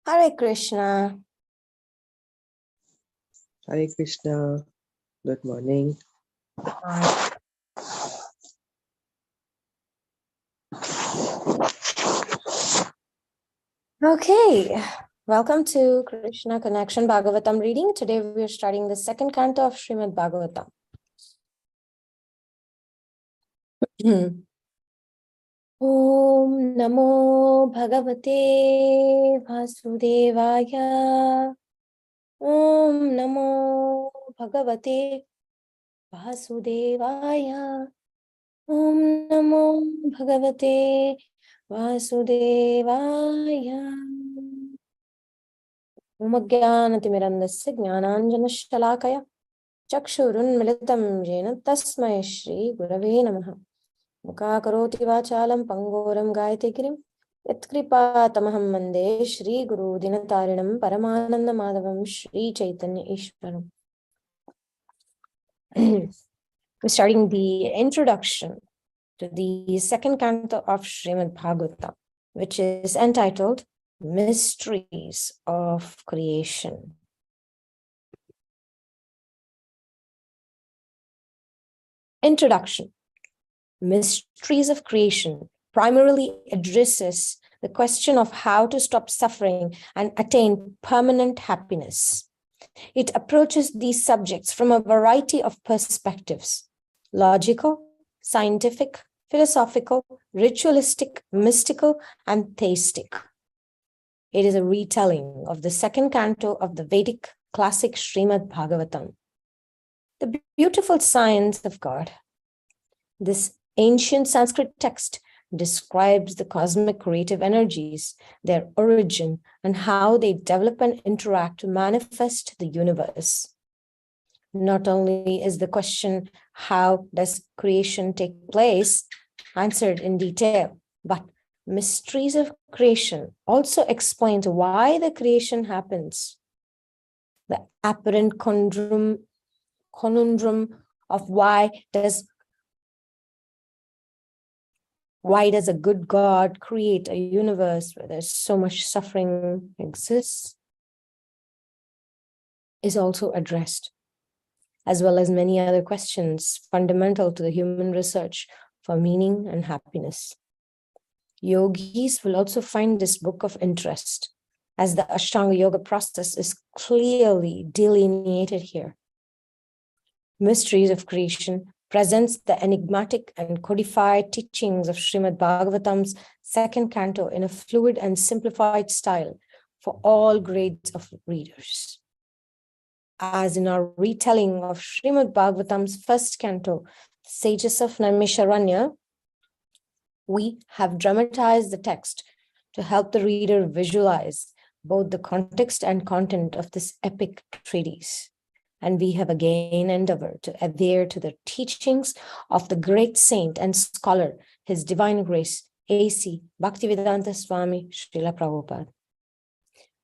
Hare Krishna. Hare Krishna. Good morning. Okay, welcome to Krishna Connection Bhagavatam reading. Today we are starting the second canto of Srimad-Bhagavatam. Om Namo Bhagavate Vasudevaya. Om Namo Bhagavate Vasudevaya. Om Namo Bhagavate Vasudevaya. Umagyanatimirandasya jnananjanashalakaya chakshurunmilitam jena tasmai shri gurave namaha. Mukakaroti vachalam pangoram gayate girim yatkripa tamaham mande shri guru dinatarinam paramananda madhavam shri chaitanya ishwaram. We're starting the introduction to the second canto of Srimad-Bhagavatam, which is entitled Mysteries of Creation. Introduction. Mysteries of Creation primarily addresses the question of how to stop suffering and attain permanent happiness. It approaches these subjects from a variety of perspectives: logical, scientific, philosophical, ritualistic, mystical, and theistic. It is a retelling of the second canto of the Vedic classic Srimad-Bhagavatam, the beautiful science of God. This ancient Sanskrit text describes the cosmic creative energies, their origin, and how they develop and interact to manifest the universe. Not only is the question, how does creation take place, answered in detail, but Mysteries of Creation also explains why the creation happens. The apparent conundrum of why does a good God create a universe where there's so much suffering exists is also addressed, as well as many other questions fundamental to the human research for meaning and happiness. Yogis will also find this book of interest, as the Ashtanga Yoga process is clearly delineated here. Mysteries of Creation presents the enigmatic and codified teachings of Srimad-Bhagavatam's second canto in a fluid and simplified style for all grades of readers. As in our retelling of Srimad-Bhagavatam's first canto, the Sages of Naimisharanya, we have dramatized the text to help the reader visualize both the context and content of this epic treatise. And we have again endeavored to adhere to the teachings of the great saint and scholar, His Divine Grace, A.C. Bhaktivedanta Swami Srila Prabhupada.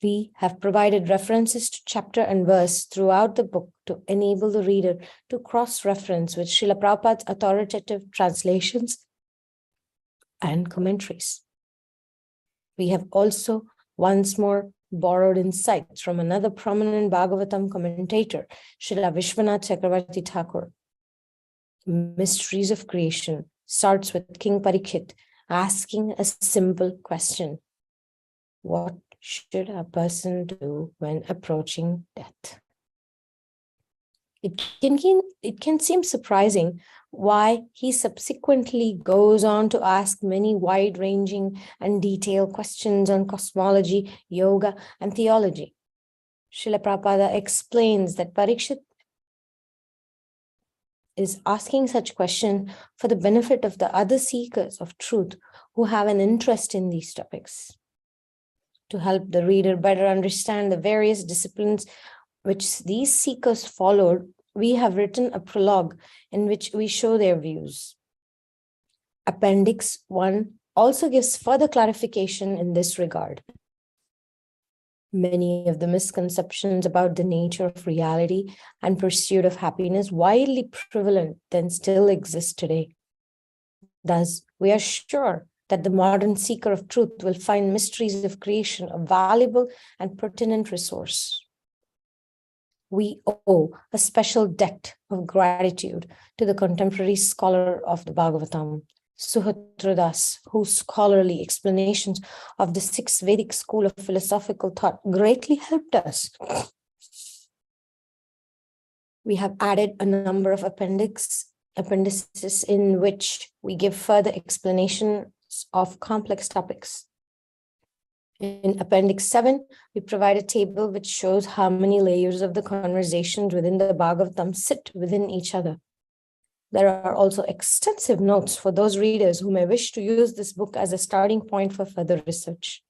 We have provided references to chapter and verse throughout the book to enable the reader to cross-reference with Srila Prabhupada's authoritative translations and commentaries. We have also once more borrowed insights from another prominent Bhagavatam commentator, Srila Vishwanath Chakravarti Thakur. Mysteries of Creation starts with King Parikshit asking a simple question: what should a person do when approaching death? It can seem surprising why he subsequently goes on to ask many wide-ranging and detailed questions on cosmology, yoga, and theology. Srila Prabhupada explains that Parikshit is asking such questions for the benefit of the other seekers of truth who have an interest in these topics. To help the reader better understand the various disciplines which these seekers followed, we have written a prologue in which we show their views. Appendix 1 also gives further clarification in this regard. Many of the misconceptions about the nature of reality and pursuit of happiness widely prevalent than still exist today. Thus, we are sure that the modern seeker of truth will find mysteries of creation a valuable and pertinent resource. We owe a special debt of gratitude to the contemporary scholar of the Bhagavatam, Suhotradas, whose scholarly explanations of the sixth Vedic school of philosophical thought greatly helped us. We have added a number of appendices in which we give further explanations of complex topics. In Appendix 7, we provide a table which shows how many layers of the conversations within the Bhagavatam sit within each other. There are also extensive notes for those readers who may wish to use this book as a starting point for further research.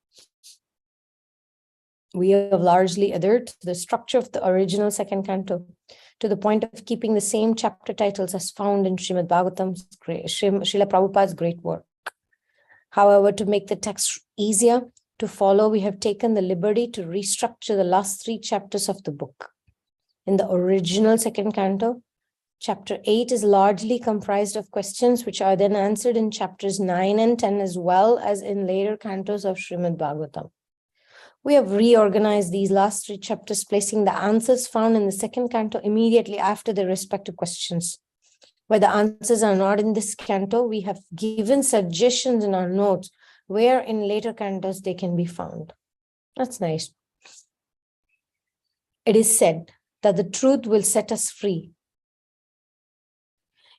We have largely adhered to the structure of the original second canto, to the point of keeping the same chapter titles as found in Srimad-Bhagavatam's Srila Prabhupada's great work. However, to make the text easier to follow, we have taken the liberty to restructure the last 3 chapters of the book. In the original second canto, chapter 8 is largely comprised of questions which are then answered in chapters 9 and 10 as well as in later cantos of Srimad-Bhagavatam. We have reorganized these last 3 chapters, placing the answers found in the second canto immediately after the respective questions. Where the answers are not in this canto, we have given suggestions in our notes where in later cantos they can be found. That's nice. It is said that the truth will set us free.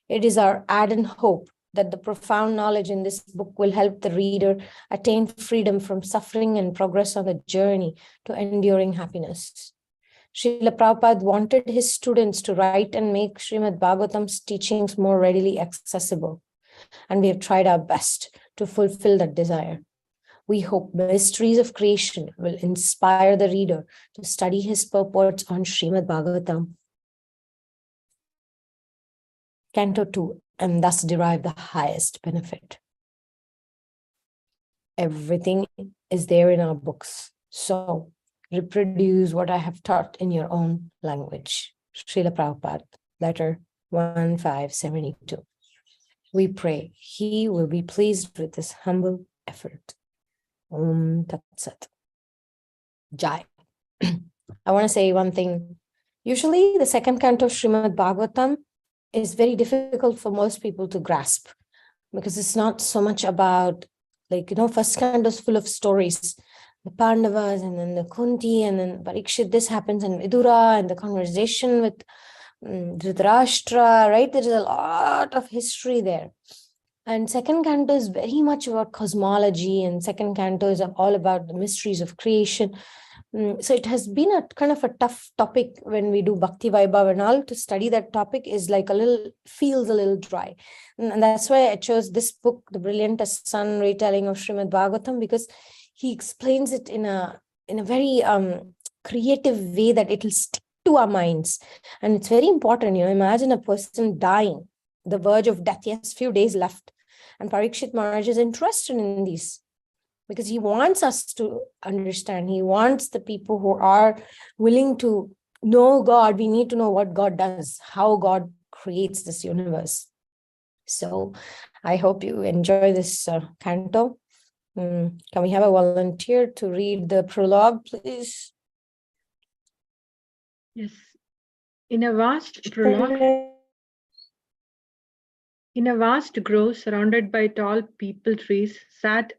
It is our ardent hope that the profound knowledge in this book will help the reader attain freedom from suffering and progress on the journey to enduring happiness. Srila Prabhupada wanted his students to write and make Srimad-Bhagavatam's teachings more readily accessible, and we have tried our best to fulfill that desire. We hope mysteries of creation will inspire the reader to study his purports on Srimad-Bhagavatam. Canto 2, and thus derive the highest benefit. Everything is there in our books, so reproduce what I have taught in your own language. Srila Prabhupada, letter 1572. We pray he will be pleased with this humble effort. Om Tat Sat. Jai. I want to say one thing. Usually the second canto of Srimad-Bhagavatam is very difficult for most people to grasp because it's not so much about, first canto is full of stories, the Pandavas and then the Kunti and then Parikshit, this happens in Vidura and the conversation with Dhritarashtra, right? There is a lot of history there. And second canto is very much about cosmology, and second canto is all about the mysteries of creation. So it has been a kind of a tough topic when we do Bhakti Vaibhav and all. To study that topic is feels a little dry. And that's why I chose this book, The Brilliant Sun Retelling of Srimad Bhagavatam, because he explains it in a very creative way that it will stick to our minds. And it's very important, imagine a person dying, the verge of death, yes, few days left. And Parikshit Maharaj is interested in these because he wants us to understand. He wants the people who are willing to know God. We need to know what God does, how God creates this universe. So I hope you enjoy this canto. Can we have a volunteer to read the prologue, please? Yes. In a vast prologue, in a vast grove surrounded by tall peepal trees sat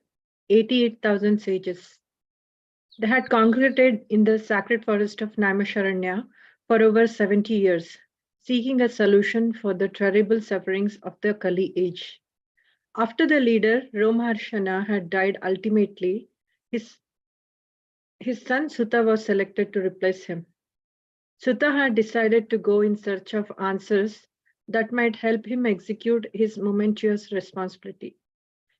88,000 sages. They had congregated in the sacred forest of Naimisharanya for over 70 years, seeking a solution for the terrible sufferings of the Kali age. After the leader, Romaharshana, had died ultimately, his son Sutta was selected to replace him. Sutta had decided to go in search of answers that might help him execute his momentous responsibility.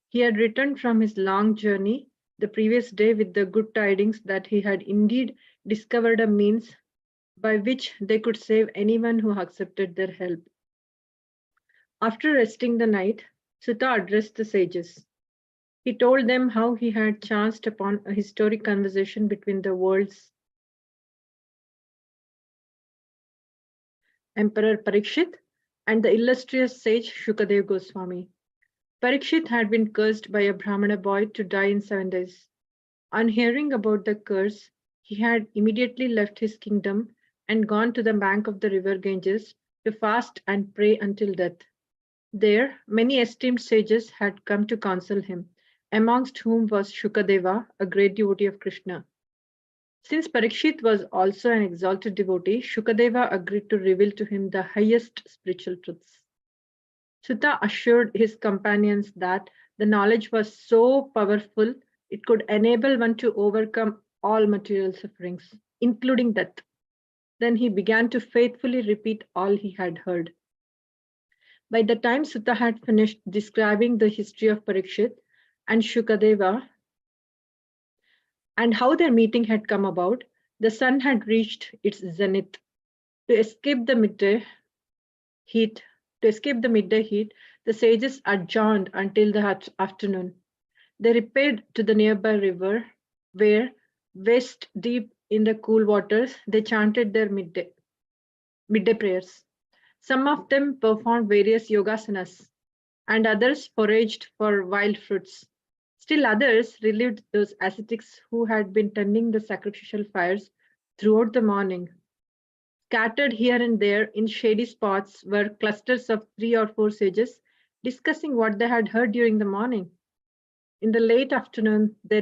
He had returned from his long journey the previous day with the good tidings that he had indeed discovered a means by which they could save anyone who accepted their help. After resting the night, Sutta addressed the sages. He told them how he had chanced upon a historic conversation between the world's Emperor Parikshit and the illustrious sage Shukadev Goswami. Parikshit had been cursed by a Brahmana boy to die in 7 days. On hearing about the curse, he had immediately left his kingdom and gone to the bank of the river Ganges to fast and pray until death. There, many esteemed sages had come to counsel him, amongst whom was Shukadeva, a great devotee of Krishna. Since Parikshit was also an exalted devotee, Shukadeva agreed to reveal to him the highest spiritual truths. Sutta assured his companions that the knowledge was so powerful it could enable one to overcome all material sufferings, including death. Then he began to faithfully repeat all he had heard. By the time Sutta had finished describing the history of Parikshit and Shukadeva and how their meeting had come about, the sun had reached its zenith. To escape the midday heat, the sages adjourned until the afternoon. They repaired to the nearby river, where, waist deep in the cool waters, they chanted their midday prayers. Some of them performed various yogasanas, and others foraged for wild fruits. Still others relieved those ascetics who had been tending the sacrificial fires throughout the morning. Scattered here and there in shady spots were clusters of 3 or 4 sages discussing what they had heard during the morning. In the late afternoon, they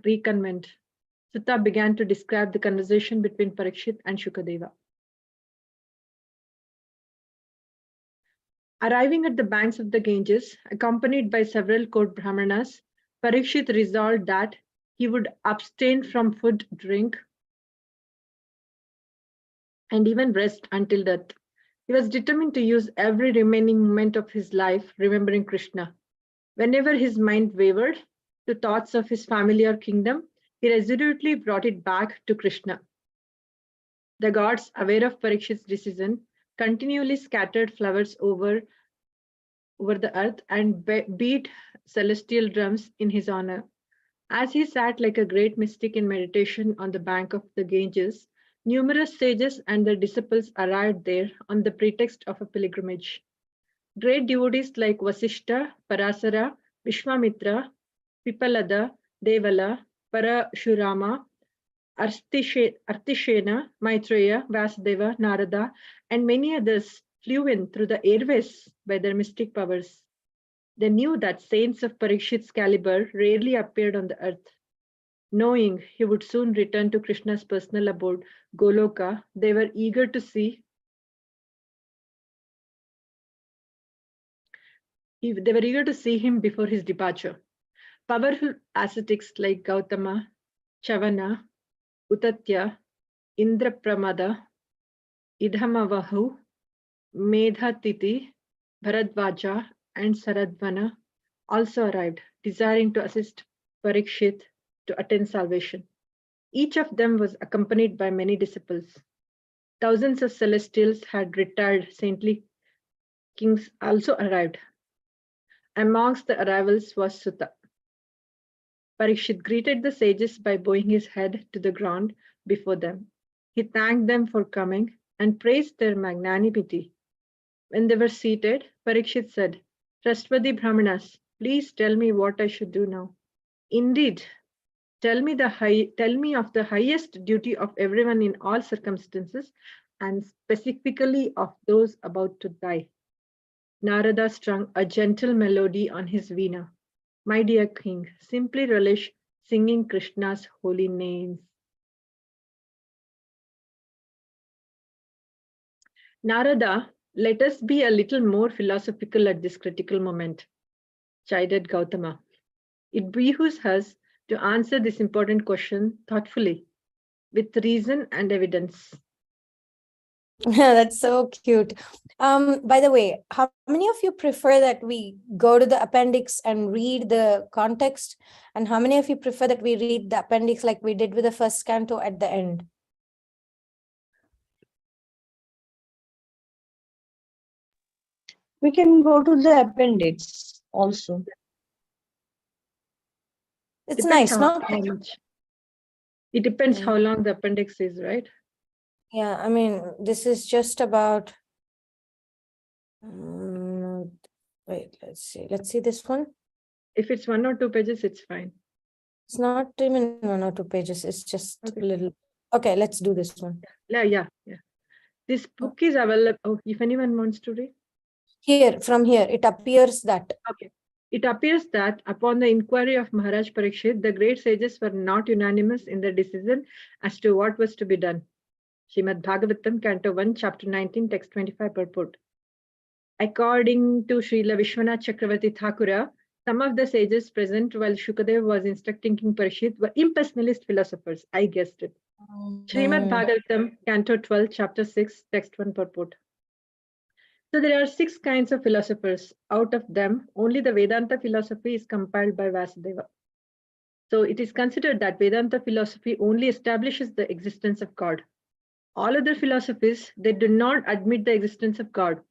reconvened. Sutta began to describe the conversation between Parikshit and Shukadeva. Arriving at the banks of the Ganges, accompanied by several court brahmanas, Parikshit resolved that he would abstain from food, drink, and even rest until death. He was determined to use every remaining moment of his life remembering Krishna. Whenever his mind wavered to thoughts of his family or kingdom, he resolutely brought it back to Krishna. The gods, aware of Parikshit's decision, continually scattered flowers over the earth and beat celestial drums in his honor. As he sat like a great mystic in meditation on the bank of the Ganges, numerous sages and their disciples arrived there on the pretext of a pilgrimage. Great devotees like Vasishta, Parasara, Vishwamitra, Pipalada, Devala, Parashurama, Artishena, Maitreya, Vasudeva, Narada, and many others flew in through the airways by their mystic powers. They knew that saints of Parikshit's caliber rarely appeared on the earth. Knowing he would soon return to Krishna's personal abode, Goloka, they were eager to see him before his departure. Powerful ascetics like Gautama, Chavana, Utatya, Indrapramada, Idhamavahu, Medhatiti, Bharadvaja, and Saradvana also arrived, desiring to assist Parikshit to attain salvation. Each of them was accompanied by many disciples. Thousands of celestials had retired saintly kings also arrived. Amongst the arrivals was Sutta. Parikshit greeted the sages by bowing his head to the ground before them. He thanked them for coming and praised their magnanimity. When they were seated, Parikshit said, "Trustworthy Brahmanas, please tell me what I should do now. Indeed, tell me of the highest duty of everyone in all circumstances, and specifically of those about to die." Narada strung a gentle melody on his veena. "My dear king, simply relish singing Krishna's holy names." Narada, let us be a little more philosophical at this critical moment, chided Gautama. It behooves us to answer this important question thoughtfully, with reason and evidence. That's so cute. By the way, how many of you prefer that we go to the appendix and read the context? And how many of you prefer that we read the appendix like we did with the first canto at the end? We can go to the appendix also. It's Depends nice, how no? much. It depends how long the appendix is, right? Yeah, I mean, this is just about Wait, let's see this one. If it's 1 or 2 pages, it's fine. It's not even 1 or 2 pages. It's just Okay. a little. Okay, let's do this one. Yeah. This book is available. Oh, if anyone wants to read. Here, from here, it appears that. Okay. It appears that upon the inquiry of Maharaj Parikshit, the great sages were not unanimous in their decision as to what was to be done. Srimad-Bhagavatam, Canto 1, Chapter 19, Text 25, purport. According to Srila Vishwanath Chakravarti Thakura, some of the sages present while Shukadeva was instructing King Parikshit were impersonalist philosophers. I guessed it. Srimad-Bhagavatam, Canto 12, Chapter 6, Text 1, purport. So there are 6 kinds of philosophers. Out of them, only the Vedanta philosophy is compiled by Vasudeva. So it is considered that Vedanta philosophy only establishes the existence of God. All other philosophies, they do not admit the existence of God.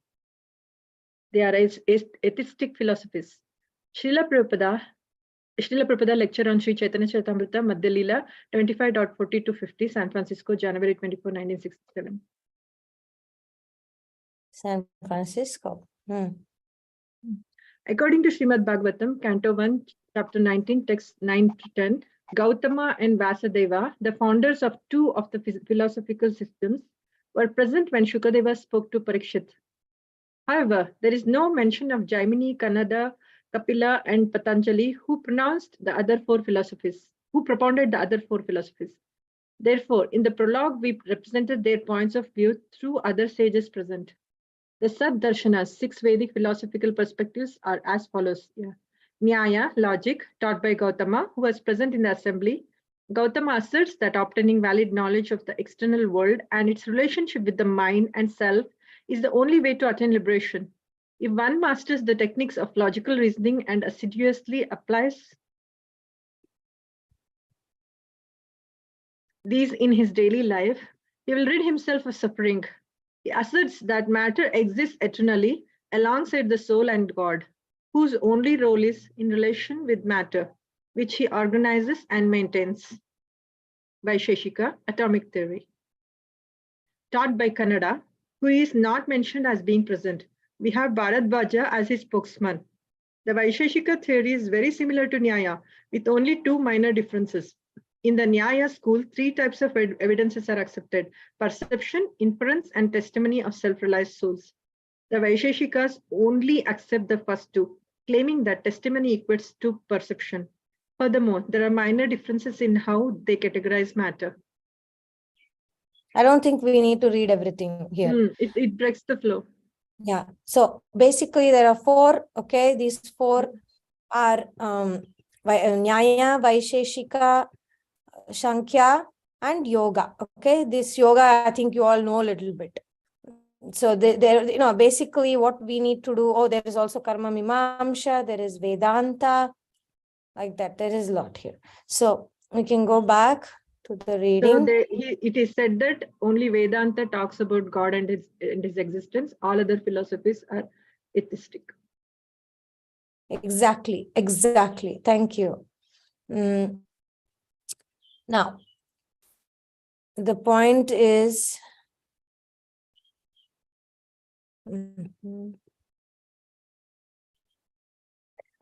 They are atheistic philosophies. Srila Prabhupada lecture on Sri Chaitanya Charitamrita, Madhya Leela, 25.40 to 50, San Francisco, January 24, 1967. San Francisco. According to Srimad-Bhagavatam, Canto 1, Chapter 19, Text 9 to 10, Gautama and Vasudeva, the founders of 2 of the philosophical systems, were present when Shukadeva spoke to Parikshit. However, there is no mention of Jaimini, Kanada, Kapila, and Patanjali, who propounded the other 4 philosophies. Therefore, in the prologue, we represented their points of view through other sages present. The Sad-darshanas, 6 Vedic philosophical perspectives, are as follows. Nyaya, logic, taught by Gautama, who was present in the assembly. Gautama asserts that obtaining valid knowledge of the external world and its relationship with the mind and self is the only way to attain liberation. If one masters the techniques of logical reasoning and assiduously applies these in his daily life, he will rid himself of suffering. He asserts that matter exists eternally alongside the soul and God, whose only role is in relation with matter, which he organizes and maintains. Vaisheshika, atomic theory. Taught by Kannada, who is not mentioned as being present. We have Bharadvaja as his spokesman. The Vaisheshika theory is very similar to Nyaya, with only 2 minor differences. In the Nyaya school, 3 types of evidences are accepted: perception, inference, and testimony of self-realized souls. The Vaisheshikas only accept the first 2, claiming that testimony equates to perception. Furthermore, there are minor differences in how they categorize matter. I don't think we need to read everything here. It breaks the flow. Yeah. So basically there are 4. Okay. These 4 are Nyaya, Vaisheshika, Sankhya, and Yoga. Okay. This Yoga, I think you all know a little bit. So there, basically what we need to do. Oh, there is also Karma Mimamsha. There is Vedanta. Like that. There is a lot here. So we can go back to the reading. So it is said that only Vedanta talks about God and his existence. All other philosophies are atheistic. Exactly. Thank you. Now, the point is,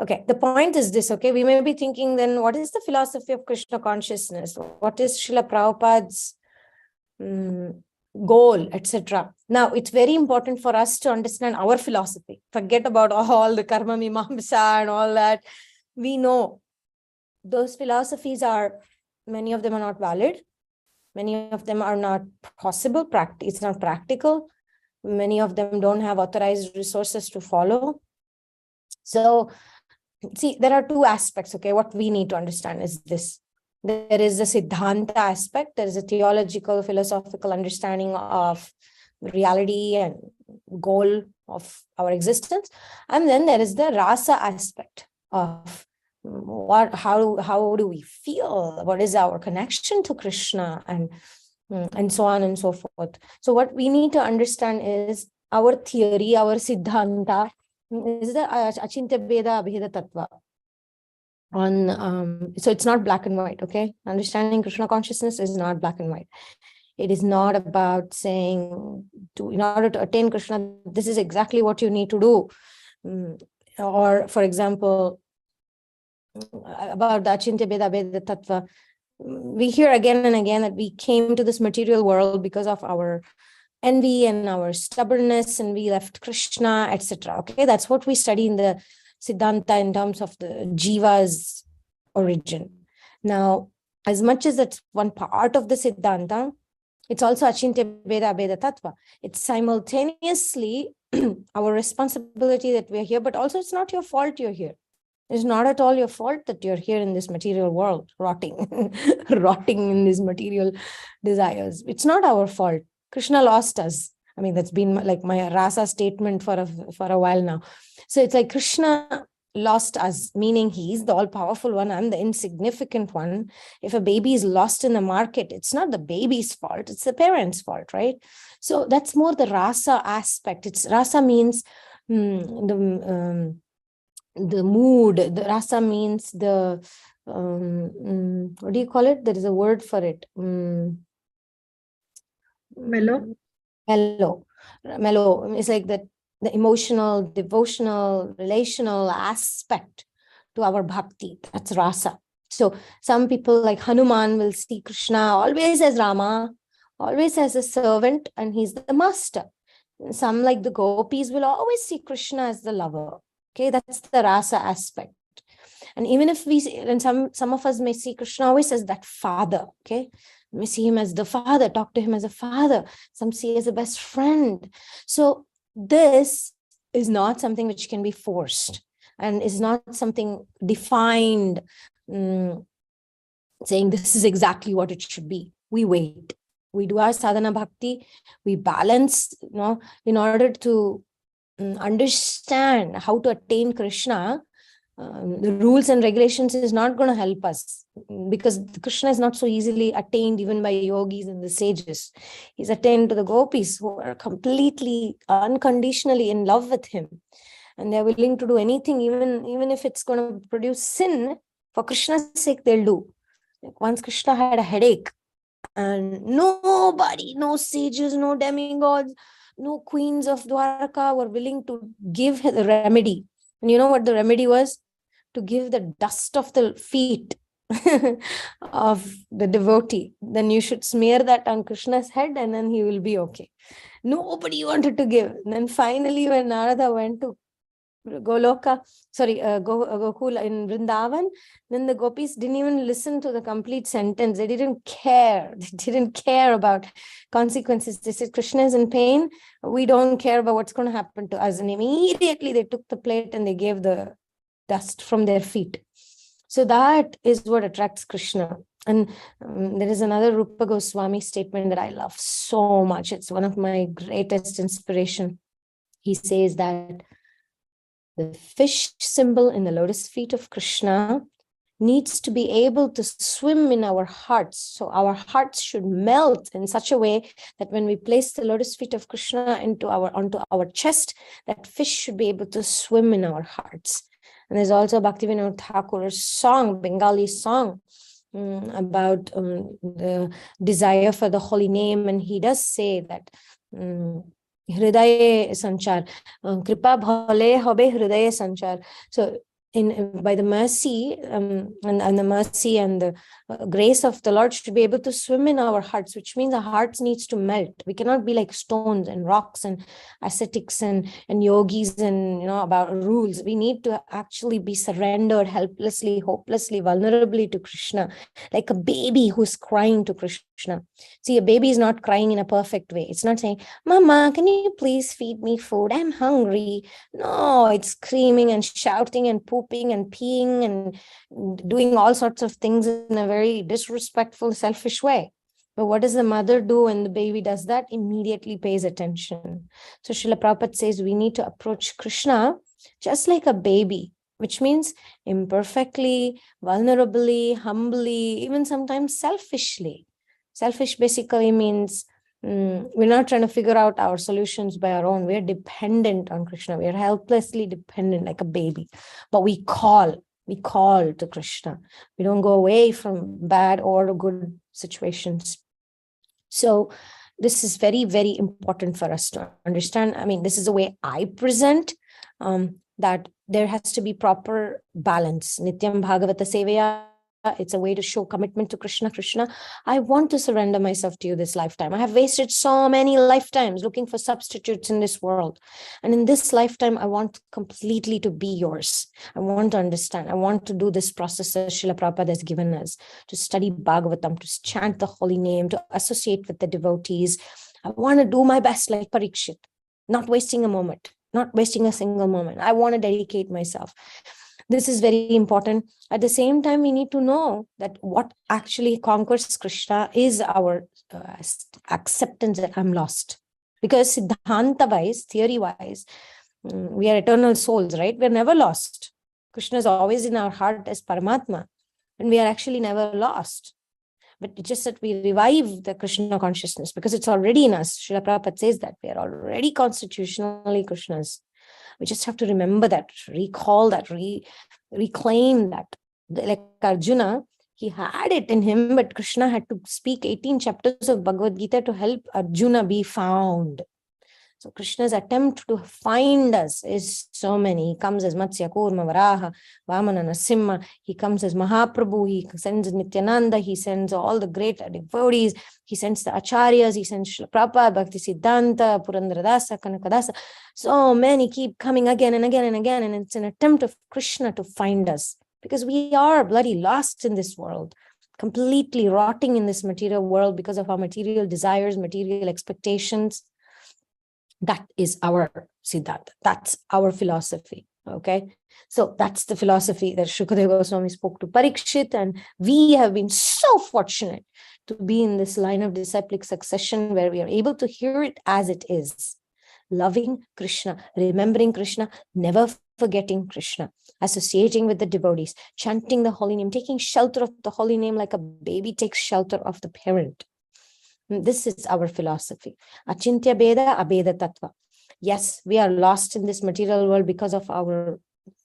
okay, the point is this, okay, we may be thinking then, what is the philosophy of Krishna consciousness? What is Srila Prabhupada's goal, etc. Now, it's very important for us to understand our philosophy. Forget about all the Karma Mimamsa and all that. We know those philosophies many of them are not valid. Many of them are not possible. It's not practical. Many of them don't have authorized resources to follow. So, see, there are 2 aspects, okay? What we need to understand is this. There is the Siddhanta aspect. There is a theological, philosophical understanding of reality and goal of our existence. And then there is the Rasa aspect of how do we feel? What is our connection to Krishna? And so on and so forth. So what we need to understand is our theory, our Siddhanta, is the Achintya Bheda Abheda Tattva. So it's not black and white, okay? Understanding Krishna consciousness is not black and white. It is not about saying in order to attain Krishna, this is exactly what you need to do. or for example, about the Achintya Bheda Bheda Tattva, we hear again and again that we came to this material world because of our envy and our stubbornness, and we left Krishna, etc. Okay, that's what we study in the Siddhanta in terms of the Jiva's origin. Now, as much as it's one part of the Siddhanta, it's also Achintya Bheda Bheda Tattva. It's simultaneously our responsibility that we're here, but also it's not your fault you're here. It's not at all your fault that you're here in this material world, rotting, rotting in these material desires. It's not our fault. Krishna lost us. I mean, that's been like my rasa statement for a while now. So it's like Krishna lost us, meaning he's the all-powerful one, I'm the insignificant one. If a baby is lost in the market, it's not the baby's fault, it's the parents' fault, right? So that's more the rasa aspect. It's rasa means the mood. The rasa means the what do you call it? There is a word for it. Mellow. Mellow. It's like the emotional, devotional, relational aspect to our bhakti. That's rasa. So some people like Hanuman will see Krishna always as Rama, always as a servant, and he's the master. Some like the gopis will always see Krishna as the lover. Okay, that's the rasa aspect. And even if we see, and some of us may see Krishna always as that father. Okay, we see him as the father, talk to him as a father. Some see as a best friend. So this is not something which can be forced and is not something defined, saying this is exactly what it should be. We wait. We do our sadhana bhakti. We balance, in order to understand how to attain Krishna. The rules and regulations is not going to help us, because Krishna is not so easily attained even by yogis and the sages. He's attained to the gopis who are completely unconditionally in love with him, and they're willing to do anything, even if it's going to produce sin. For Krishna's sake, they'll do. Like once Krishna had a headache, and nobody, no sages, no demigods, no queens of Dwarka were willing to give the remedy. And you know what the remedy was? To give the dust of the feet of the devotee. Then you should smear that on Krishna's head and then he will be okay. Nobody wanted to give. And then finally when Narada went to Gokula in Vrindavan, then the gopis didn't even listen to the complete sentence. They didn't care. They didn't care about consequences. They said, Krishna is in pain. We don't care about what's going to happen to us. And immediately they took the plate and they gave the dust from their feet. So that is what attracts Krishna. And there is another Rupa Goswami statement that I love so much. It's one of my greatest inspiration. He says that the fish symbol in the lotus feet of Krishna needs to be able to swim in our hearts. So our hearts should melt in such a way that when we place the lotus feet of Krishna onto our chest, that fish should be able to swim in our hearts. And there's also Bhaktivinoda Thakur's song, Bengali song, about the desire for the holy name. And he does say that Hridaye Sanchar, Kripa Bhale Hobe Hridaye Sanchar. So by the mercy and the mercy and the grace of the Lord should be able to swim in our hearts, which means our hearts needs to melt. We cannot be like stones and rocks and ascetics and yogis and about rules. We need to actually be surrendered helplessly, hopelessly, vulnerably to Krishna, like a baby who's crying to Krishna. See, a baby is not crying in a perfect way. It's not saying, Mama, can you please feed me food? I'm hungry. No, it's screaming and shouting and pooping and peeing and doing all sorts of things in a very disrespectful, selfish way. But what does the mother do when the baby does that? Immediately pays attention. So Srila Prabhupada says we need to approach Krishna just like a baby, which means imperfectly, vulnerably, humbly, even sometimes selfishly. Selfish basically means we're not trying to figure out our solutions by our own. We're dependent on Krishna. We are helplessly dependent like a baby. But we call to Krishna. We don't go away from bad or good situations. So this is very, very important for us to understand. I mean, this is the way I present. that there has to be proper balance. Nityam Bhagavata Sevaya, it's a way to show commitment to Krishna. Krishna, I want to surrender myself to you this lifetime. I have wasted so many lifetimes looking for substitutes in this world. And in this lifetime, I want completely to be yours. I want to understand. I want to do this process that Srila Prabhupada has given us, to study Bhagavatam, to chant the holy name, to associate with the devotees. I want to do my best like Parikshit, not wasting a moment, not wasting a single moment. I want to dedicate myself. This is very important. At the same time, we need to know that what actually conquers Krishna is our acceptance that I'm lost. Because Siddhanta-wise, theory-wise, we are eternal souls, right? We're never lost. Krishna is always in our heart as Paramatma, and we are actually never lost. But it's just that we revive the Krishna consciousness because it's already in us. Srila Prabhupada says that we are already constitutionally Krishnas. We just have to remember that, recall that, reclaim that. Like Arjuna, he had it in him, but Krishna had to speak 18 chapters of Bhagavad Gita to help Arjuna be found. So Krishna's attempt to find us is so many. He comes as Matsya, Kurma, Varaha, Vamana, Narasimha. He comes as Mahaprabhu. He sends Nityananda. He sends all the great devotees. He sends the Acharyas. He sends Srila Prabhupada, Bhakti Siddhanta, Purandaradasa, Kanakadasa. So many keep coming again and again and again. And it's an attempt of Krishna to find us, because we are bloody lost in this world, completely rotting in this material world because of our material desires, material expectations. That is our Siddhanta. That's our philosophy. Okay. So that's the philosophy that Shukadeva Goswami spoke to Parikshit. And we have been so fortunate to be in this line of disciplic succession where we are able to hear it as it is. Loving Krishna, remembering Krishna, never forgetting Krishna, associating with the devotees, chanting the holy name, taking shelter of the holy name like a baby takes shelter of the parent. This is our philosophy. Achintya Beda, Abeda Tattva. Yes, we are lost in this material world because of our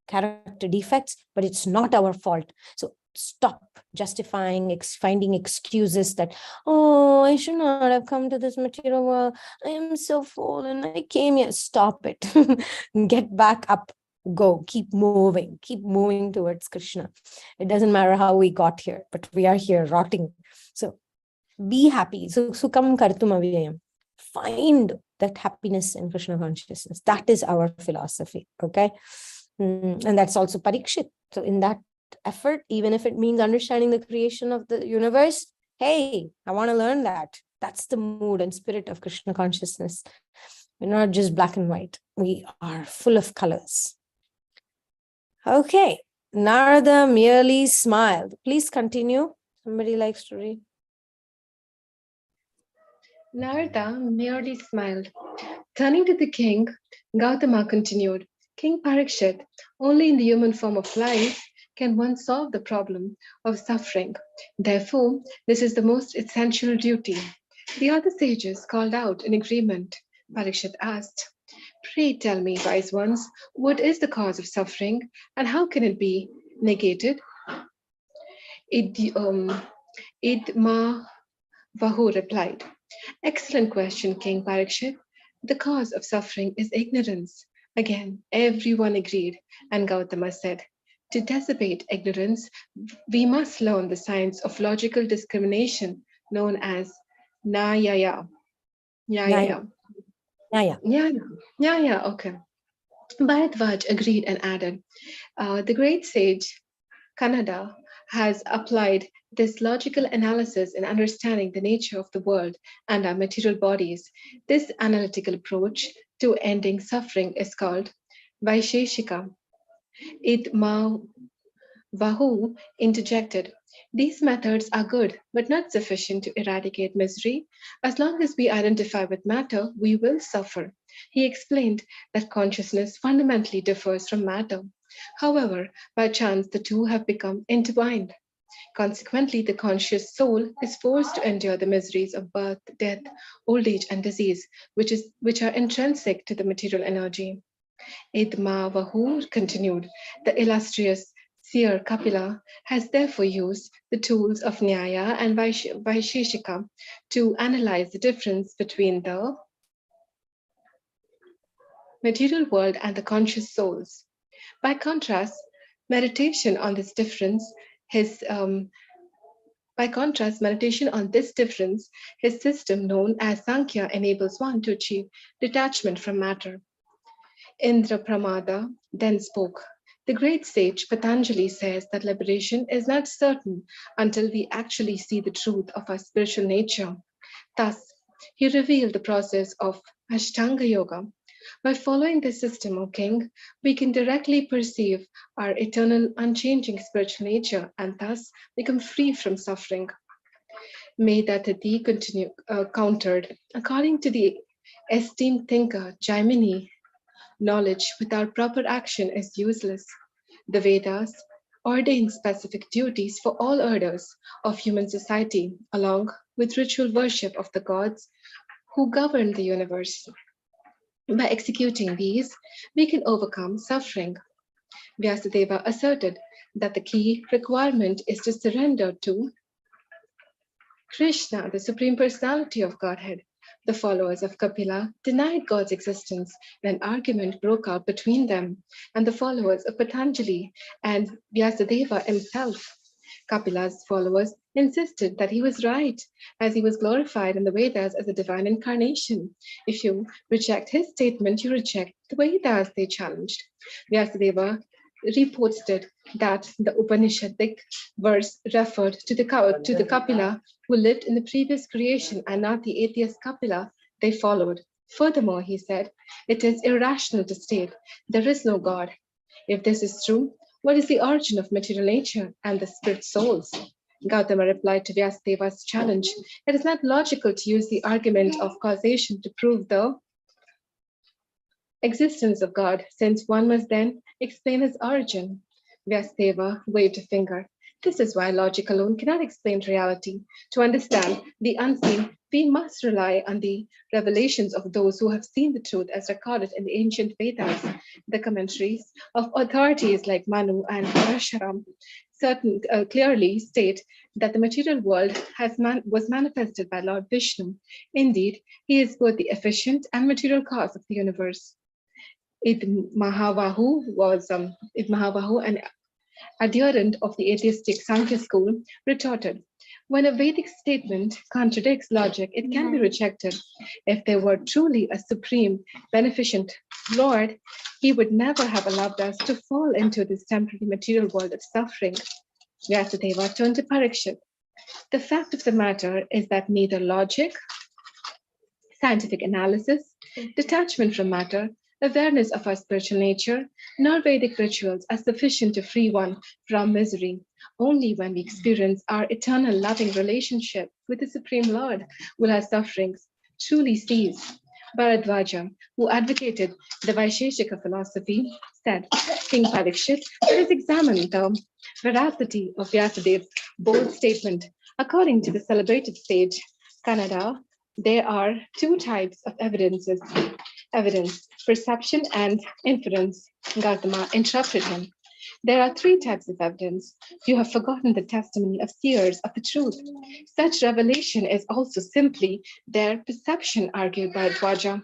character defects, but it's not our fault. So stop justifying, finding excuses that, oh, I should not have come to this material world. I am so fallen. I came here. Stop it. Get back up. Go. Keep moving towards Krishna. It doesn't matter how we got here, but we are here rotting. So be happy. So Sukham Kartum Avyayam. Find that happiness in Krishna consciousness. That is our philosophy. Okay. And that's also Parikshit. So in that effort, even if it means understanding the creation of the universe, hey, I want to learn that. That's the mood and spirit of Krishna consciousness. We're not just black and white. We are full of colors. Okay. Narada merely smiled. Please continue. Somebody likes to read. Narada merely smiled. Turning to the king, Gautama continued, King Parikshit, only in the human form of life can one solve the problem of suffering. Therefore, this is the most essential duty. The other sages called out in agreement. Parikshit asked, Pray tell me, wise ones, what is the cause of suffering and how can it be negated? Idma Vahu replied, Excellent question, King Parikshit. The cause of suffering is ignorance. Again, everyone agreed, and Gautama said, To dissipate ignorance, we must learn the science of logical discrimination known as Nyaya. Nyaya. Okay. Bharadwaj agreed and added, the great sage Kannada has applied this logical analysis in understanding the nature of the world and our material bodies. This analytical approach to ending suffering is called Vaisheshika. Vahu interjected, These methods are good, but not sufficient to eradicate misery. As long as we identify with matter, we will suffer. He explained that consciousness fundamentally differs from matter. However, by chance, the two have become intertwined. Consequently, the conscious soul is forced to endure the miseries of birth, death, old age, and disease, which are intrinsic to the material energy. Idma Vahu continued, the illustrious seer Kapila has therefore used the tools of Nyaya and Vaisheshika to analyze the difference between the material world and the conscious souls. By contrast, meditation on this difference, his system known as Sankhya enables one to achieve detachment from matter. Indra Pramada then spoke. The great sage Patanjali says that liberation is not certain until we actually see the truth of our spiritual nature. Thus, he revealed the process of Ashtanga Yoga. By following this system, O King, we can directly perceive our eternal, unchanging spiritual nature and thus become free from suffering. May Datati continue countered. According to the esteemed thinker Jaimini, knowledge without proper action is useless. The Vedas ordain specific duties for all orders of human society, along with ritual worship of the gods who govern the universe. By executing these, we can overcome suffering. Vyasadeva asserted that the key requirement is to surrender to Krishna, the Supreme Personality of Godhead. The followers of Kapila denied God's existence, and an argument broke out between them and the followers of Patanjali and Vyasadeva himself. Kapila's followers insisted that he was right, as he was glorified in the Vedas as a divine incarnation. If you reject his statement, you reject the Vedas, they challenged. Vyasadeva reposted that the Upanishadic verse referred to the Kapila who lived in the previous creation and not the atheist Kapila they followed. Furthermore, he said, it is irrational to state there is no God. If this is true, what is the origin of material nature and the spirit souls? Gautama replied to Vyasadeva's challenge. It is not logical to use the argument of causation to prove the existence of God, since one must then explain his origin. Vyasadeva waved a finger. This is why logic alone cannot explain reality. To understand the unseen, we must rely on the revelations of those who have seen the truth as recorded in the ancient Vedas. The commentaries of authorities like Manu and Parasharam clearly state that the material world was manifested by Lord Vishnu. Indeed, he is both the efficient and material cause of the universe. Idmahavahu, an adherent of the atheistic Sankhya school, retorted, when a Vedic statement contradicts logic, it can be rejected. If there were truly a supreme, beneficent Lord, he would never have allowed us to fall into this temporary material world of suffering. Vyasadeva turned to Parikshit. The fact of the matter is that neither logic, scientific analysis, detachment from matter, awareness of our spiritual nature, nor Vedic rituals are sufficient to free one from misery. Only when we experience our eternal loving relationship with the Supreme Lord will our sufferings truly cease. Bharadwaja, who advocated the Vaisheshika philosophy, said, King Parikshit, let us examine the veracity of Vyasadev's bold statement. According to the celebrated sage Kannada, there are two types of evidence, perception and inference. Gautama interrupted him. There are three types of evidence. You have forgotten the testimony of seers of the truth. Such revelation is also simply their perception, argued Bharadwaja.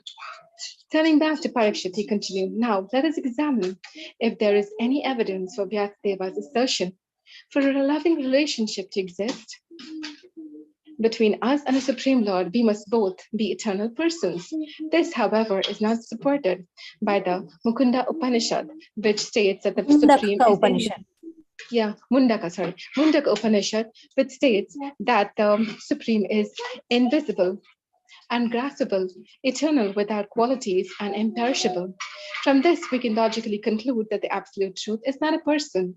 Turning back to Parikshit, he continued, now let us examine if there is any evidence for Vyasadeva's assertion. For a loving relationship to exist between us and the Supreme Lord, we must both be eternal persons. This, however, is not supported by the Mukunda Upanishad, which states that the Supreme is Mundaka Upanishad, which states that the Supreme is invisible, ungraspable, eternal without qualities, and imperishable. From this, we can logically conclude that the absolute truth is not a person.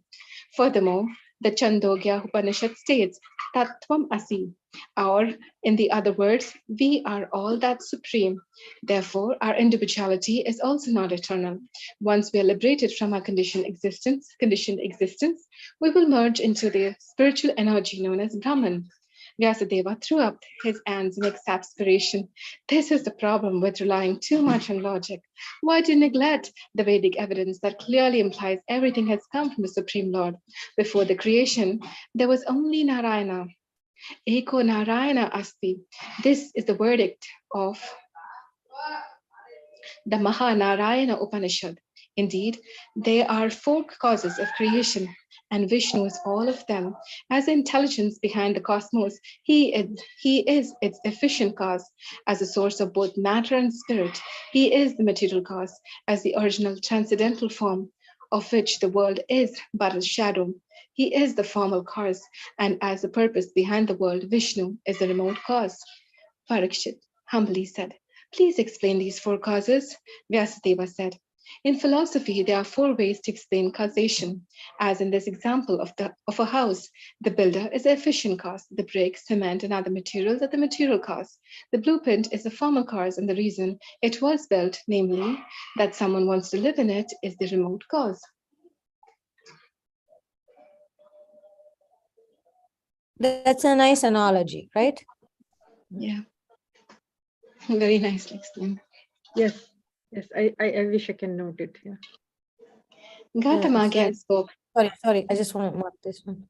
Furthermore, the Chandogya Upanishad states that Tvam Asi, or in the other words, we are all that supreme. Therefore, our individuality is also not eternal. Once we are liberated from our conditioned existence, we will merge into the spiritual energy known as Brahman. Vyasadeva threw up his hands in exasperation. This is the problem with relying too much on logic. Why do you neglect the Vedic evidence that clearly implies everything has come from the Supreme Lord? Before the creation, there was only Narayana. Eko Narayana Asti. This is the verdict of the Mahanarayana Upanishad. Indeed, there are four causes of creation, and Vishnu is all of them. As the intelligence behind the cosmos, he is its efficient cause. As a source of both matter and spirit, he is the material cause, as the original transcendental form, of which the world is but a shadow. He is the formal cause, and as the purpose behind the world, Vishnu is the remote cause. Parikshit humbly said, "Please explain these four causes." Vyasadeva said, "In philosophy, there are four ways to explain causation. As in this example of a house, the builder is the efficient cause, the brick, cement, and other materials are the material cause. The blueprint is the formal cause, and the reason it was built, namely that someone wants to live in it, is the remote cause." That's a nice analogy, right? Yeah, very nicely explained. Yes, yes, I wish I can note it here. Gautama it's very- again spoke. Sorry, I just want to mark this one.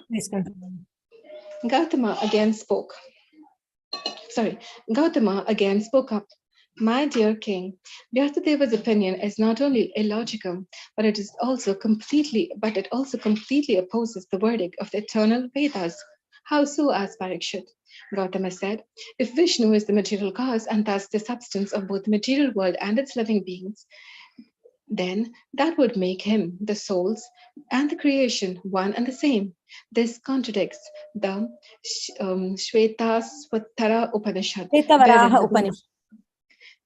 Please continue. Gautama again spoke. Gautama again spoke up. "My dear king, Vyasadeva's opinion is not only illogical, but it also completely opposes the verdict of the eternal Vedas." "How so?" asked Parikshit. Gautama said, "If Vishnu is the material cause and thus the substance of both the material world and its living beings, then that would make him, the souls, and the creation one and the same. This contradicts the Shvetasvatara Upanishad, wherein Varaha the Upanishad.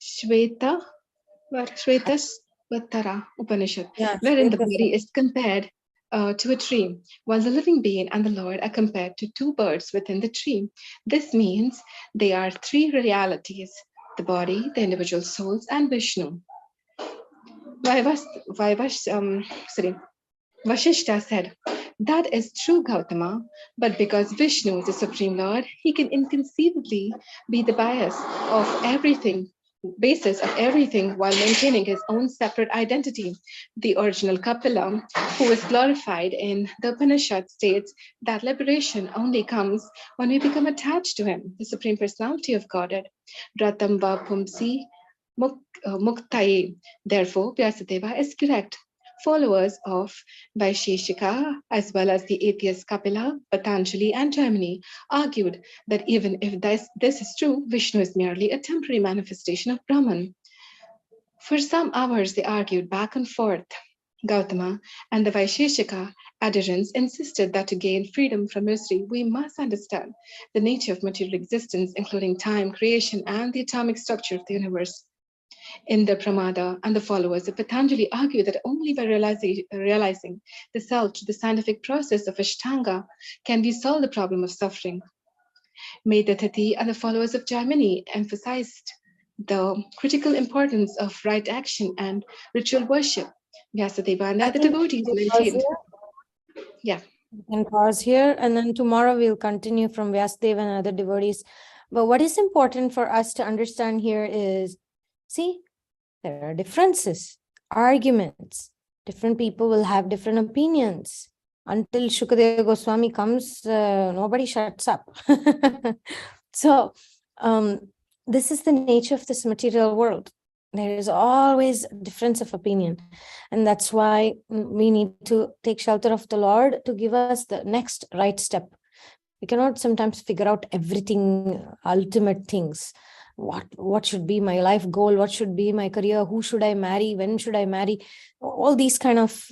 Shvetasvatara Upanishad, Yeah, wherein the Shveta. body is compared to a tree, while the living being and the Lord are compared to two birds within the tree. This means they are three realities: the body, the individual souls, and Vishnu. Vashishta said, "That is true, Gautama, but because Vishnu is the Supreme Lord, he can inconceivably be the basis of everything while maintaining his own separate identity. The original Kapila, who is glorified in the Upanishad, states that liberation only comes when we become attached to him, the Supreme Personality of Godhead. Ratam va pumsi muktaye." Therefore, Vyasadeva is correct. Followers of Vaisheshika, as well as the atheist Kapila, Patanjali, and Jaimini, argued that even if this is true, Vishnu is merely a temporary manifestation of Brahman. For some hours, they argued back and forth. Gautama and the Vaisheshika adherents insisted that to gain freedom from misery, we must understand the nature of material existence, including time, creation, and the atomic structure of the universe. Indra Pramada and the followers of Patanjali argue that only by realizing the self through the scientific process of Ashtanga can we solve the problem of suffering. Medhatati and the followers of Jaimini emphasized the critical importance of right action and ritual worship. Vyasadeva and the other devotees maintained. Yeah. We can pause here, and then tomorrow we'll continue from Vyasadeva and other devotees. But what is important for us to understand here is, see, there are differences, arguments. Different people will have different opinions. Until Shukadeva Goswami comes, nobody shuts up. So this is the nature of this material world. There is always a difference of opinion. And that's why we need to take shelter of the Lord to give us the next right step. We cannot sometimes figure out everything, ultimate things. What should be my life goal? What should be my career? Who should I marry? When should I marry? All these kind of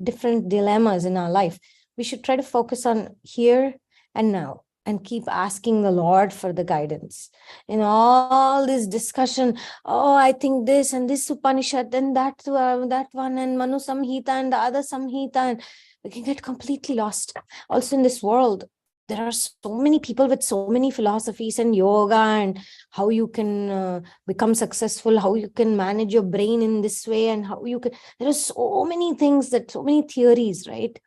different dilemmas in our life. We should try to focus on here and now and keep asking the Lord for the guidance. In all this discussion, oh, I think this and this Upanishad and that one and Manu Samhita and the other Samhita, and we can get completely lost. Also in this world, there are so many people with so many philosophies and yoga and how you can become successful, how you can manage your brain in this way, and how you can, there are so many things, that so many theories, right?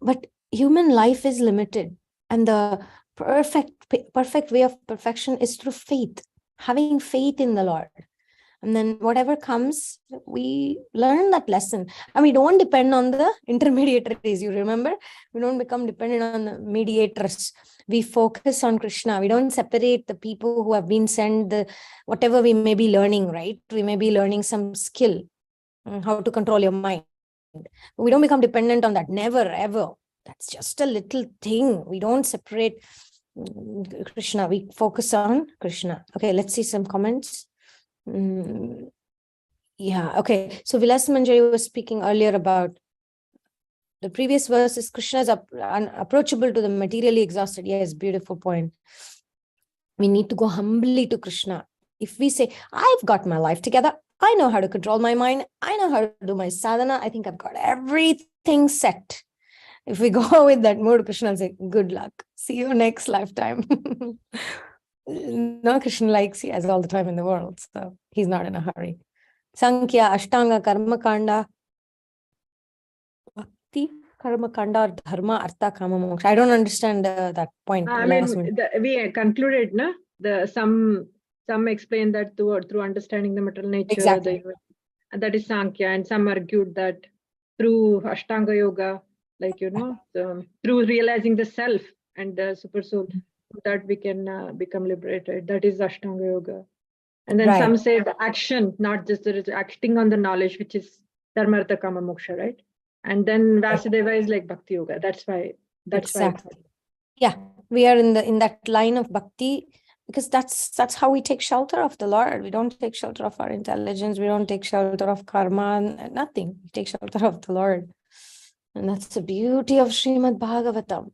But human life is limited, and the perfect way of perfection is through faith, having faith in the Lord. And then whatever comes, we learn that lesson. And we don't depend on the intermediaries. You remember? We don't become dependent on the mediators. We focus on Krishna. We don't separate the people who have been sent, whatever we may be learning, right? We may be learning some skill, how to control your mind. We don't become dependent on that. Never, ever. That's just a little thing. We don't separate Krishna. We focus on Krishna. Okay, let's see some comments. Yeah, okay. So Vilas Manjari was speaking earlier about the previous verse is Krishna is unapproachable to the materially exhausted. Yes, beautiful point. We need to go humbly to Krishna. If we say, I've got my life together, I know how to control my mind, I know how to do my sadhana, I think I've got everything set. If we go with that mood, Krishna will say, good luck. See you next lifetime. No, Krishna likes he has all the time in the world, so he's not in a hurry. Sankhya, Ashtanga, Karma Kanda, Bhakti, Karma Kanda, or Dharma, Artha, Kama, Moksha. I don't understand that point. I mean, we concluded, na? Some explain that through understanding the material nature, Exactly. and that is Sankhya, and some argued that through Ashtanga Yoga, like, through realizing the self and the super soul, that we can become liberated. That is Ashtanga Yoga. And then some say the action, not just the acting on the knowledge, which is Dharma, Artha, Kama, Moksha, right? And then Vasudeva is like Bhakti Yoga. That's why. Exactly. Yeah, we are in that line of Bhakti, because that's how we take shelter of the Lord. We don't take shelter of our intelligence. We don't take shelter of karma, nothing. We take shelter of the Lord. And that's the beauty of Srimad-Bhagavatam.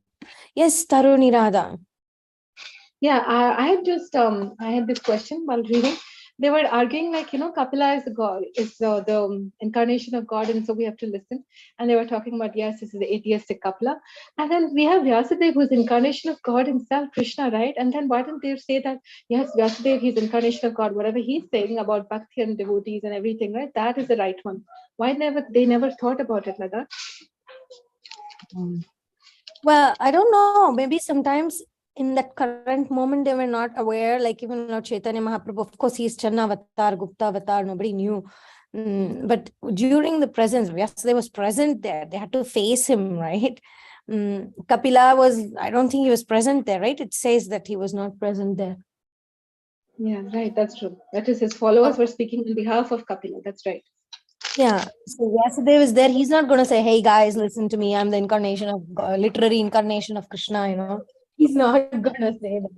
Yes, Taruni Radha. Yeah, I had just I had this question while reading. They were arguing like, Kapila is the God, is the incarnation of God, and so we have to listen. And they were talking about, yes, this is the atheistic Kapila. And then we have Vyasadeva, who's incarnation of God himself, Krishna, right? And then why don't they say that, yes, Vyasadeva, he's incarnation of God, whatever he's saying about bhakti and devotees and everything, right? That is the right one. Why they never thought about it like that? Well, I don't know. Maybe sometimes in that current moment, they were not aware. Like even Lord Chaitanya Mahaprabhu, of course, he's Channa Avatar, Gupta Avatar, nobody knew. But during the presence, Vyasadeva was present there. They had to face him, right? Kapila I don't think he was present there, right? It says that he was not present there. Yeah, right. That's true. That is, his followers were speaking on behalf of Kapila. That's right. Yeah, so Vyasadeva is there. He's not going to say, hey guys, listen to me. I'm the incarnation of literary incarnation of Krishna, He's not going to say that.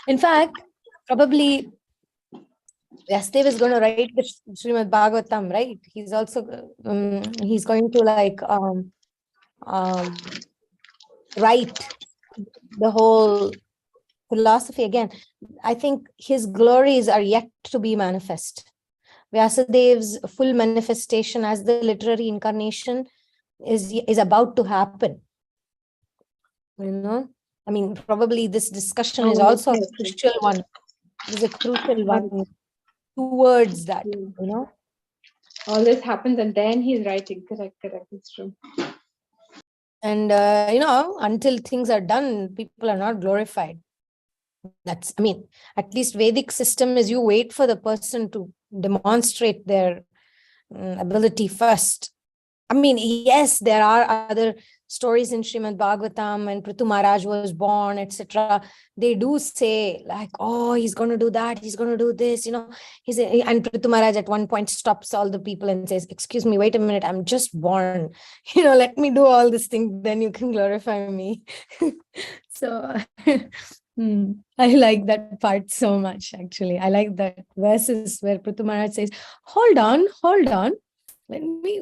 In fact, probably Vyasadeva is going to write the Srimad-Bhagavatam, right? He's also, he's going to write the whole philosophy again. I think his glories are yet to be manifest. Vyasadev's full manifestation as the literary incarnation is about to happen. I mean, probably this discussion is also a crucial one. It is a crucial one towards that, All this happens and then he's writing. Correct. It's true. And, until things are done, people are not glorified. At least Vedic system is you wait for the person to demonstrate their ability first. Yes, there are other stories in Srimad-Bhagavatam when Prithu Maharaj was born, etc. They do say like, oh, he's going to do that, he's going to do this, and Prithu Maharaj at one point stops all the people and says, excuse me, wait a minute, I'm just born. Let me do all this thing, then you can glorify me. So I like that part so much, actually. I like that verses where Prithu Maharaj says, hold on.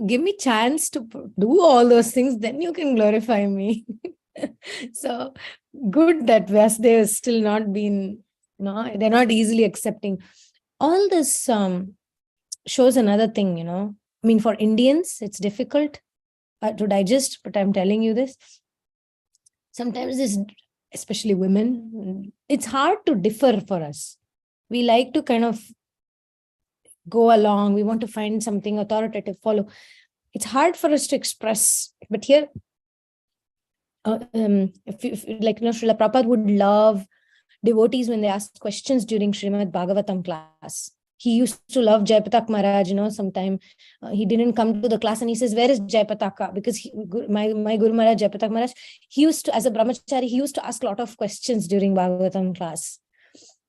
Give me chance to do all those things, then you can glorify me. So good that Vyasadeva has still not been, they're not easily accepting. All this shows another thing, for Indians, it's difficult to digest, but I'm telling you this. Sometimes especially women, it's hard to differ for us. We like to kind of go along. We want to find something authoritative, follow. It's hard for us to express. But here, if Srila Prabhupada would love devotees when they ask questions during Srimad-Bhagavatam class. He used to love Jaipatak Maharaj, sometime he didn't come to the class and he says, where is Jaipataka? Because my Guru Maharaj, Jaipatak Maharaj, he used to, as a brahmachari, he used to ask a lot of questions during Bhagavatam class.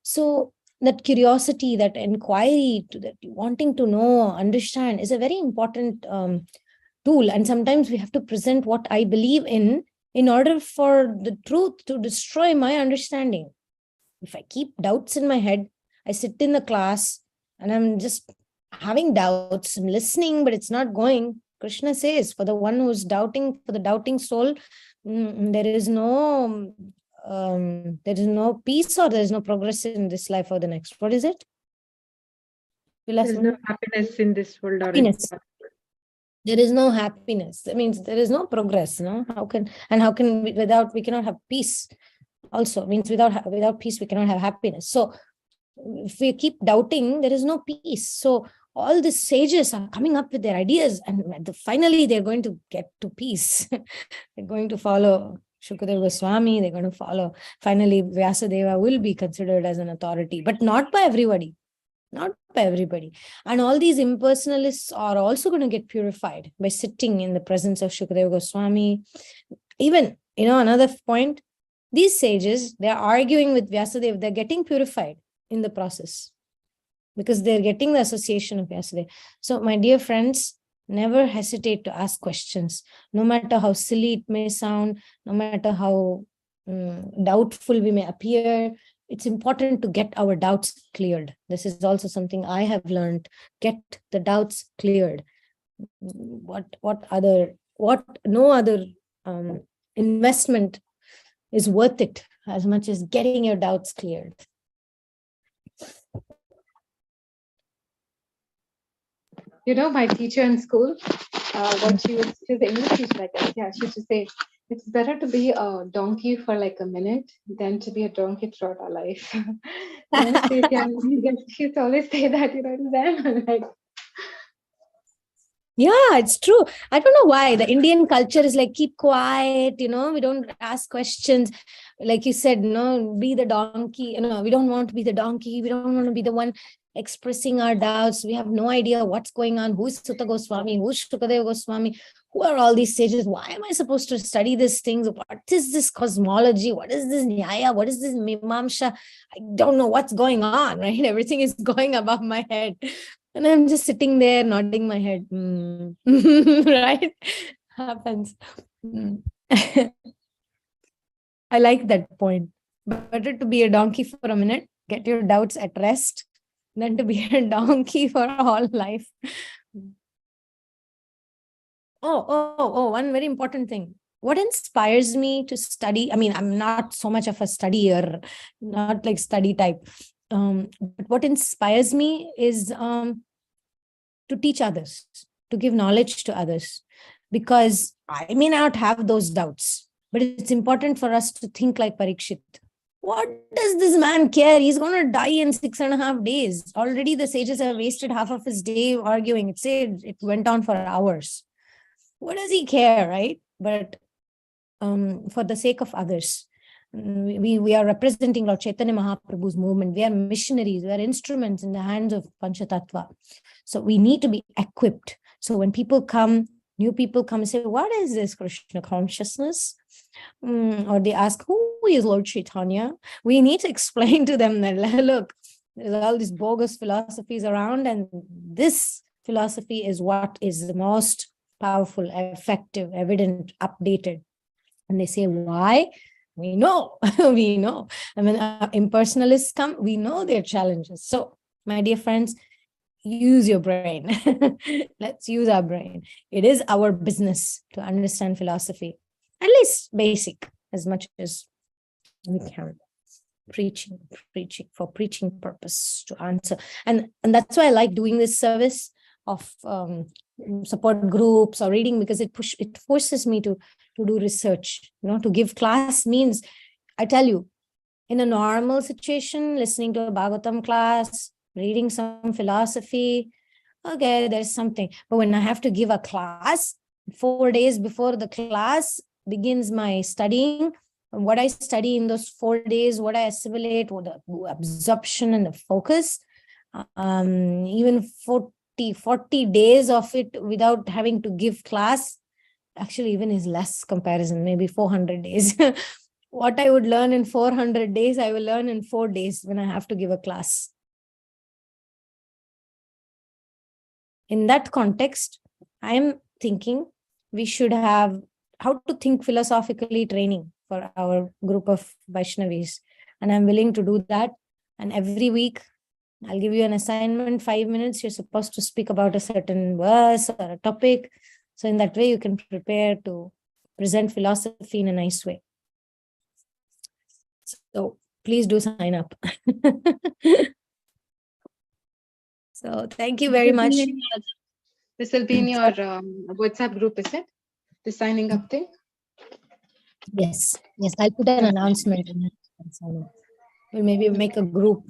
So that curiosity, that inquiry, that wanting to know, understand is a very important tool. And sometimes we have to present what I believe in order for the truth to destroy my understanding. If I keep doubts in my head, I sit in the class and I'm just having doubts, I'm listening, but it's not going. Krishna says, for the one who's doubting, for the doubting soul, there is no peace, or there is no progress in this life or the next. What is it? There's no happiness in this world. Happiness. There is no happiness. That means there is no progress. How can we, we cannot have peace? Also means without peace we cannot have happiness. So if we keep doubting, there is no peace. So all these sages are coming up with their ideas, and finally they're going to get to peace. They're going to follow Shukadeva Goswami. They're going to follow. Finally, Vyasadeva will be considered as an authority, but not by everybody. Not by everybody. And all these impersonalists are also going to get purified by sitting in the presence of Shukadeva Goswami. Even, another point, these sages, they're arguing with Vyasadeva, they're getting purified in the process because they're getting the association of Vyasadeva. So my dear friends, never hesitate to ask questions, no matter how silly it may sound, no matter how doubtful we may appear. It's important to get our doubts cleared. This is also something I have learned. Get the doubts cleared. No other investment is worth it as much as getting your doubts cleared. My teacher in school, what she was the English teacher, like that. Yeah, she used to say, it's better to be a donkey for like a minute than to be a donkey throughout our life. She used to always say that, then like. Yeah, it's true. I don't know why the Indian culture is like, keep quiet, we don't ask questions. Like you said, be the donkey, we don't want to be the donkey. We don't want to be the one expressing our doubts. We have no idea what's going on. Who's Sutta Goswami? Who's Shukadeva Goswami? Who are all these sages? Why am I supposed to study these things? What is this cosmology? What is this Nyaya? What is this Mimamsha? I don't know what's going on, right? Everything is going above my head. And I'm just sitting there nodding my head. Right? Happens. I like that point. Better to be a donkey for a minute, get your doubts at rest, than to be a donkey for all life. Oh, one very important thing. What inspires me to study? I mean, I'm not so much of a studier, not like study type. But what inspires me is to teach others, to give knowledge to others, because I may not have those doubts, but it's important for us to think like Parikshit. What does this man care? He's going to die in 6.5 days. Already the sages have wasted half of his day arguing. It went on for hours. What does he care, right? But for the sake of others, we are representing Lord Chaitanya Mahaprabhu's movement. We are missionaries. We are instruments in the hands of Panchatattva. So we need to be equipped. So when new people come and say, what is this Krishna consciousness? Or they ask, who is Lord Chaitanya? We need to explain to them that, look, there's all these bogus philosophies around, and this philosophy is what is the most powerful, effective, evident, updated. And they say, why? We know. We know. And when impersonalists come, we know their challenges. So, my dear friends, use your brain. Let's use our brain. It is our business to understand philosophy, at least basic, as much as we can. Preaching for preaching purpose, to answer. And that's why I like doing this service of support groups or reading, because it forces me to do research. To give class means, I tell you, in a normal situation, listening to a Bhagavatam class, reading some philosophy, okay, there's something. But when I have to give a class, 4 days before the class begins my studying, what I study in those 4 days, what I assimilate, what the absorption and the focus, even 40 days of it without having to give class, actually even is less comparison, maybe 400 days. What I would learn in 400 days, I will learn in 4 days when I have to give a class. In that context, I am thinking we should have how to think philosophically training for our group of Vaishnavis. And I'm willing to do that. And every week, I'll give you an assignment, 5 minutes. You're supposed to speak about a certain verse or a topic. So in that way, you can prepare to present philosophy in a nice way. So please do sign up. So thank you very much. This will be in your WhatsApp group, is it? The signing up thing? Yes, I'll put an announcement in it. We'll maybe make a group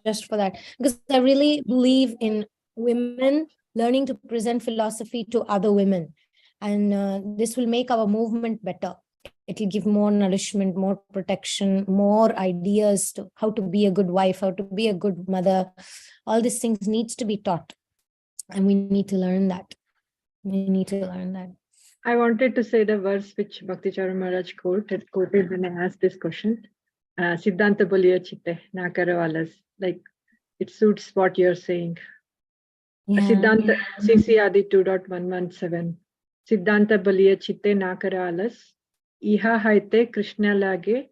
just for that, because I really believe in women learning to present philosophy to other women, and this will make our movement better. It will give more nourishment, more protection, more ideas to how to be a good wife, how to be a good mother. All these things needs to be taught, and we need to learn that. I wanted to say the verse which Bhakti Charan Maharaj quoted when I asked this question. Siddhanta boliya chitte na karo alas. Like, it suits what you're saying. Siddhanta CC Adi 2.117. Siddhanta boliya chitte na karo alas. Iha haite Krishna lage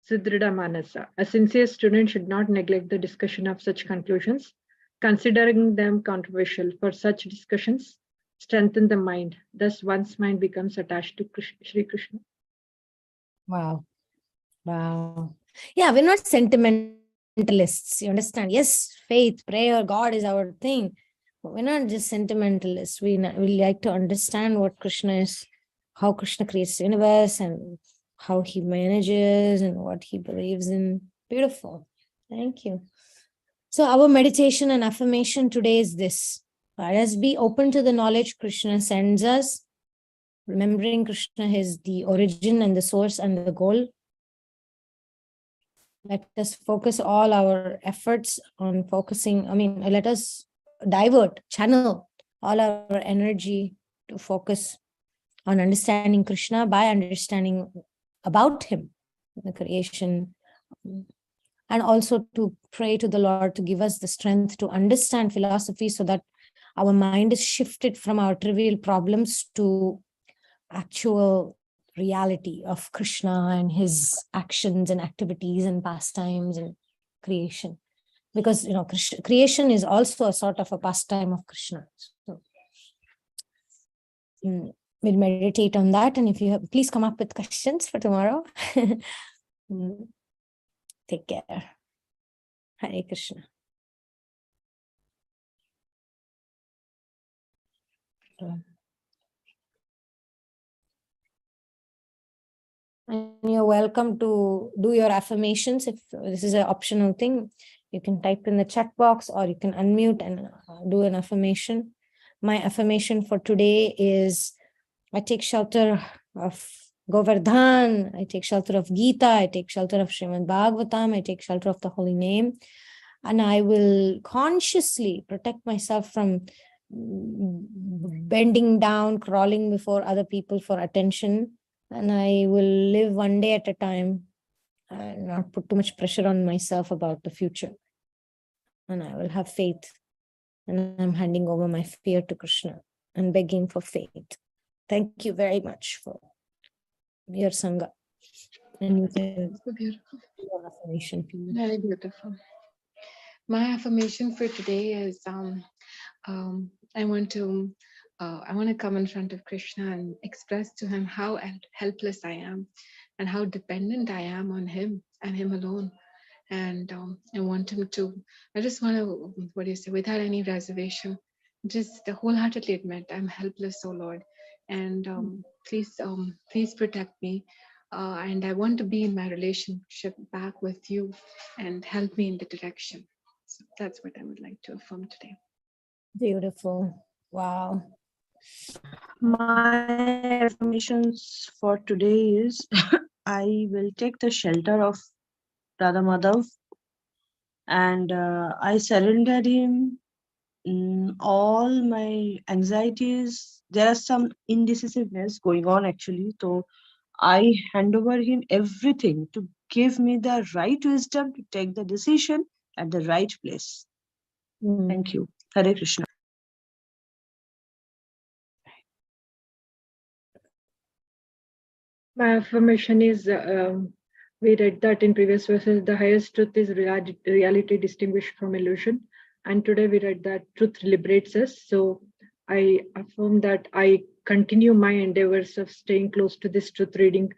Sudrida Manasa. A sincere student should not neglect the discussion of such conclusions, considering them controversial. For such discussions, strengthen the mind. Thus, one's mind becomes attached to Shri Krishna. Wow. Yeah, we're not sentimentalists. You understand? Yes, faith, prayer, God is our thing. But we're not just sentimentalists. We like to understand what Krishna is, how Krishna creates the universe, and how he manages and what he believes in. Beautiful. Thank you. So our meditation and affirmation today is this. Let us be open to the knowledge Krishna sends us, remembering Krishna is the origin and the source and the goal. Let us focus all our efforts on let us channel all our energy to focus on understanding Krishna by understanding about him, the creation, and also to pray to the Lord to give us the strength to understand philosophy so that our mind is shifted from our trivial problems to actual reality of Krishna and his actions and activities and pastimes and creation. Because, creation is also a sort of a pastime of Krishna. So we'll meditate on that. And if you have, please come up with questions for tomorrow. Take care. Hare Krishna. And you're welcome to do your affirmations. If this is an optional thing, you can type in the chat box or you can unmute and do an affirmation. My affirmation for today is I take shelter of Govardhan, I take shelter of Gita, I take shelter of Srimad-Bhagavatam, I take shelter of the holy name, and I will consciously protect myself from bending down, crawling before other people for attention. And I will live one day at a time and not put too much pressure on myself about the future. And I will have faith. And I'm handing over my fear to Krishna and begging for faith. Thank you very much for your Sangha. And you can So beautiful. your affirmation, please. Very beautiful. My affirmation for today is I want to come in front of Krishna and express to him how helpless I am and how dependent I am on him and him alone. And I just want to, without any reservation, just wholeheartedly admit I'm helpless, oh Lord. And please protect me. And I want to be in my relationship back with you and help me in the direction. So that's what I would like to affirm today. Beautiful. Wow. My affirmations for today is I will take the shelter of Radha Madhav and I surrendered him all my anxieties. There are some indecisiveness going on actually, so I hand over him everything to give me the right wisdom to take the decision at the right place. Thank you. Hare Krishna. My affirmation is we read that in previous verses, the highest truth is reality distinguished from illusion. And today we read that truth liberates us. So I affirm that I continue my endeavors of staying close to this truth, reading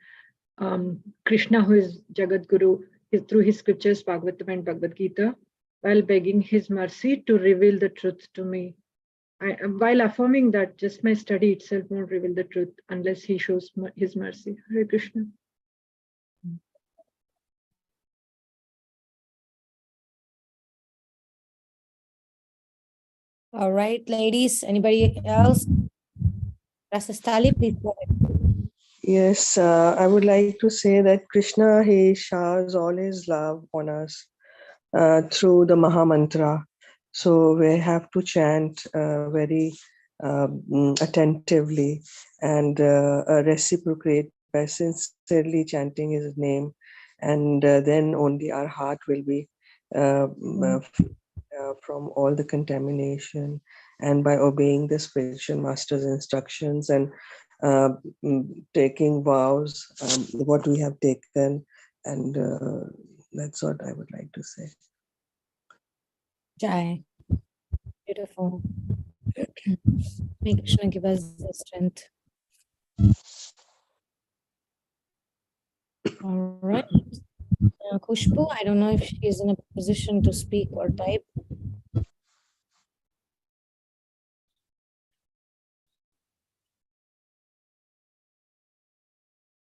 Krishna, who is Jagat Guru, through his scriptures, Bhagavatam and Bhagavad Gita, while begging his mercy to reveal the truth to me. While affirming that just my study itself won't reveal the truth unless he shows his mercy. Hare Krishna. All right, ladies, anybody else? Rasastali, please go ahead. Yes, I would like to say that Krishna, he showers all his love on us through the Maha Mantra. So we have to chant very attentively and reciprocate by sincerely chanting his name. And then only our heart will be from all the contamination, and by obeying the spiritual master's instructions and taking vows, what we have taken, and that's what I would like to say. Jai. Beautiful. May Krishna give us the strength. All right. Khushbu, I don't know if she is in a position to speak or type.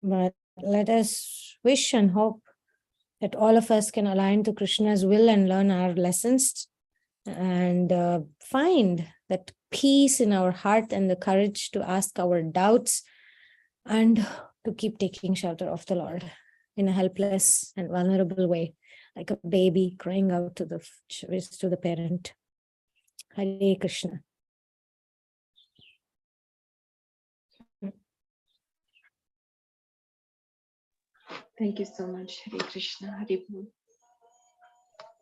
But let us wish and hope that all of us can align to Krishna's will and learn our lessons and find that peace in our heart and the courage to ask our doubts and to keep taking shelter of the Lord in a helpless and vulnerable way, like a baby crying out to the parent. Hare Krishna. Thank you so much, Hare Krishna, Hare Bol.